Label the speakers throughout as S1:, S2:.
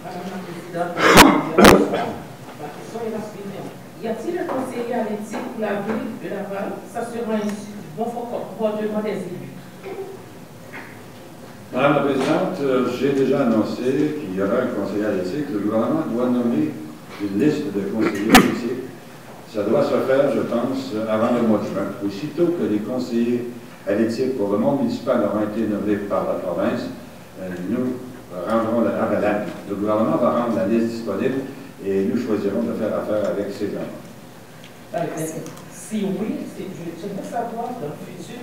S1: Madame la Présidente, ma question est la suivante. Y a-t-il un conseiller à l'éthique pour la ville de Laval s'assurant ainsi du bon comportement des élus?
S2: Madame la Présidente, j'ai déjà annoncé qu'il y aura un conseiller à l'éthique. Le gouvernement doit nommer une liste de conseillers à l'éthique. Ça doit se faire, je pense, avant le mois de juin. Aussitôt que les conseillers à l'éthique pour le monde municipal auront été nommés par la province, nous rendrons le gouvernement va rendre la liste disponible et nous choisirons de faire affaire avec ces gens.
S1: Si oui, j'aimerais savoir dans le futur,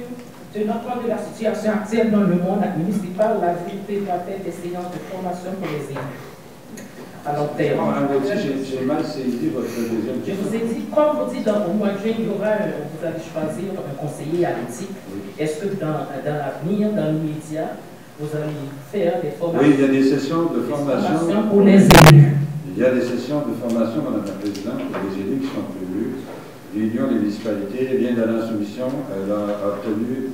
S1: tenant compte de la situation actuelle dans le monde municipal, la ville doit faire des séances de formation pour les élus. À long terme.
S2: J'ai mal saisi votre deuxième question.
S1: Je vous ai dit, comme vous dites, au mois de juin, vous allez choisir un conseiller à l'éthique. Oui. Est-ce que dans l'avenir, dans l'immédiat, vous allez faire des formations?
S2: Oui, il y a des sessions de formation
S1: pour les élus.
S2: Il y a des sessions de formation, Madame la Présidente, pour les élus qui sont prévues. L'Union des municipalités vient d'aller en soumission. Elle a obtenu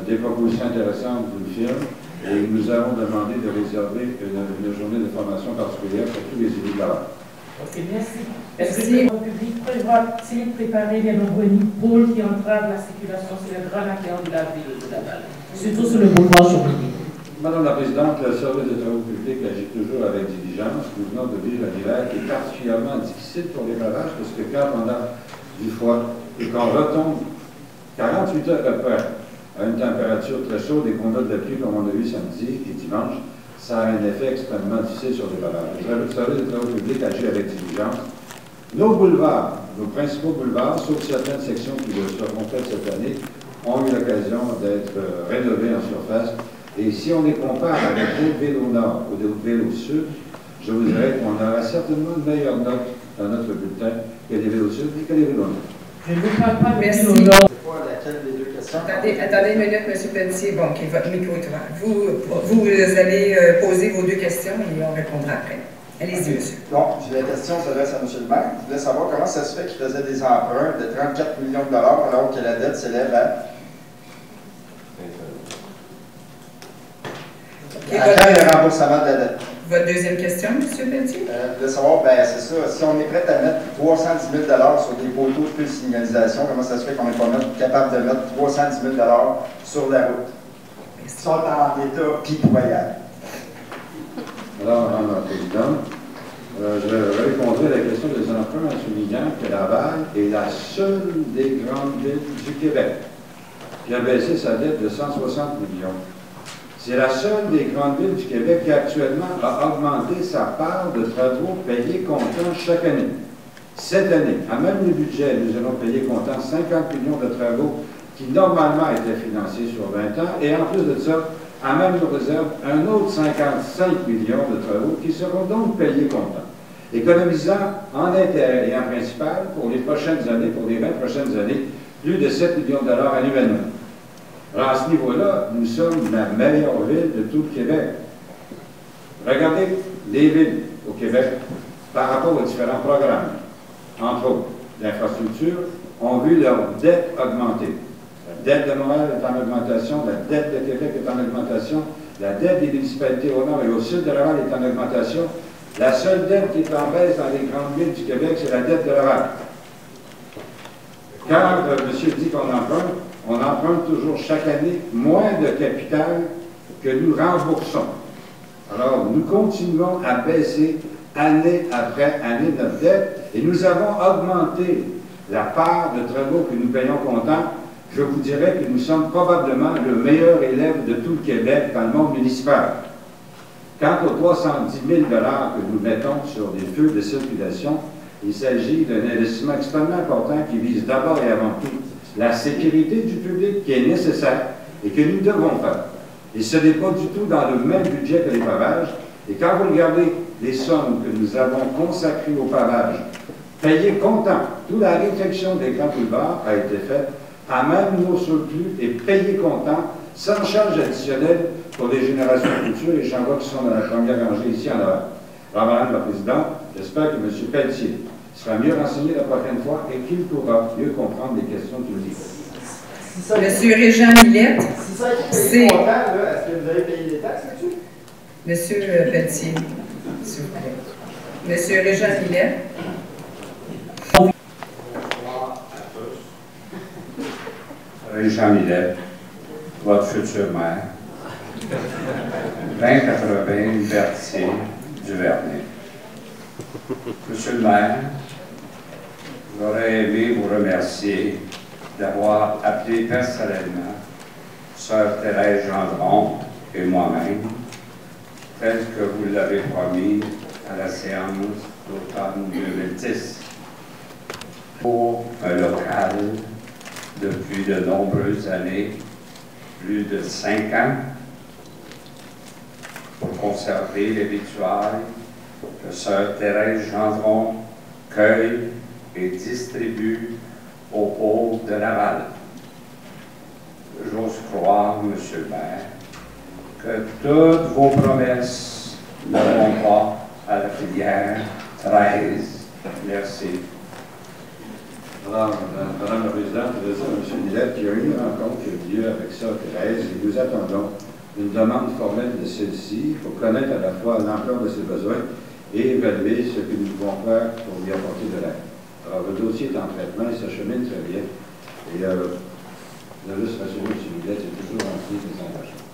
S2: des propositions intéressantes d'une firme. Et nous avons demandé de réserver une journée de formation particulière pour tous les élus de Laval.
S1: Ok, merci. Est-ce que le République prévoit-il préparer les nombreux pôles qui entravent la circulation sur les grands artères de la ville de Laval, surtout sur le boulevard Chauvigny?
S2: Madame la Présidente, le service de travaux publics agit toujours avec diligence. Nous venons de vivre un hiver qui est particulièrement difficile pour les barrages parce que quand on a du froid et qu'on retombe 48 heures après à une température très chaude et qu'on a de la pluie comme on a eu samedi et dimanche, ça a un effet extrêmement difficile sur les barrages. Le service de travaux publics agit avec diligence. Nos boulevards, nos principaux boulevards, sauf certaines sections qui seront faites cette année, ont eu l'occasion d'être rénovés en surface. Et si on les compare avec d'autres vélos nord ou d'autres vélos sud, je vous dirais qu'on aura certainement une meilleure note dans notre bulletin que les vélos sud et que les vélos nord.
S1: Je ne parle pas de vélos nord.
S3: Attendez une minute, M. Pelletier. Bon, OK, votre micro est ouvert. Vous allez poser vos deux questions et on répondra après. Allez-y, monsieur.
S4: Bon, la question s'adresse à M. le maire. Je voulais savoir comment ça se fait qu'il faisait des emprunts de 34 millions de dollars alors que la dette s'élève à... Après le remboursement de la dette.
S3: Votre deuxième question, M. Pelletier?
S4: Je voulais savoir, ben c'est ça, si on est prêt à mettre 310 000 sur des poteaux de signalisation, comment ça se fait qu'on n'est pas capable de mettre 310 000 sur la route? Ils sont en état pitoyable.
S2: Alors, Madame la Présidente, je répondrai à la question des emprunts en soulignant que Laval est la seule des grandes villes du Québec qui a baissé sa dette de 160 millions. C'est la seule des grandes villes du Québec qui actuellement a augmenté sa part de travaux payés comptant chaque année. Cette année, à même le budget, nous allons payer comptant 50 millions de travaux qui normalement étaient financés sur 20 ans. Et en plus de ça, à même nous réserve un autre 55 millions de travaux qui seront donc payés comptant, économisant en intérêt et en principal pour les prochaines années, pour les 20 prochaines années, plus de 7 millions de dollars annuellement. Alors, à ce niveau-là, nous sommes la meilleure ville de tout le Québec. Regardez les villes au Québec par rapport aux différents programmes, entre autres, l'infrastructure, ont vu leur dette augmenter. La dette de Montréal est en augmentation, la dette de Québec est en augmentation, la dette des municipalités au nord et au sud de Laval est en augmentation. La seule dette qui est en baisse dans les grandes villes du Québec, c'est la dette de Laval. Quand monsieur dit qu'on emprunte, on emprunte toujours chaque année moins de capital que nous remboursons. Alors, nous continuons à baisser année après année notre dette et nous avons augmenté la part de travaux que nous payons comptant. Je vous dirais que nous sommes probablement le meilleur élève de tout le Québec dans le monde municipal. Quant aux 310 000 $ que nous mettons sur des feux de circulation, il s'agit d'un investissement extrêmement important qui vise d'abord et avant tout la sécurité du public qui est nécessaire et que nous devons faire. Et ce n'est pas du tout dans le même budget que les pavages. Et quand vous regardez les sommes que nous avons consacrées au pavage, payées comptant, toute la réflexion des grands boulevards a été faite à même nos surplus et payée comptant, sans charge additionnelle pour les générations futures, et j'en vois qui sont dans la première rangée ici en avant. Alors, Madame la Présidente, j'espère que M. Pelletier sera mieux renseigné la prochaine fois et qu'il pourra mieux comprendre les questions qu'il dit.
S3: Monsieur Régent Millette,
S4: si ça a été payé longtemps, est-ce que vous avez payé des taxes là-dessus?
S3: Monsieur Pelletier, s'il vous plaît. Monsieur Régent Millet.
S5: Bonsoir à tous. Régent Millet, votre futur maire. 2080 Berthier du Vernet. Monsieur le maire, j'aurais aimé vous remercier d'avoir appelé personnellement Sœur Thérèse Gendron et moi-même, tel que vous l'avez promis à la séance d'automne 2010, pour un local depuis de nombreuses années, plus de 5 ans, pour conserver les victuailles que Sœur Thérèse Gendron cueille et distribue aux pauvres de Laval. J'ose croire, Monsieur le maire, que toutes vos promesses n'auront pas à la filière 13. Merci.
S2: Alors, Madame la Présidente, je veux dire à M. Millet qu'il y a eu une rencontre qui a eu lieu avec Sœur Thérèse et nous attendons une demande formelle de celle-ci pour connaître à la fois l'ampleur de ses besoins et évaluer ce que nous pouvons faire pour lui apporter de l'aide. Alors, le dossier est en traitement, il s'achemine très bien. Et je veux juste rassurer M. Millet, c'est toujours rempli des engagements.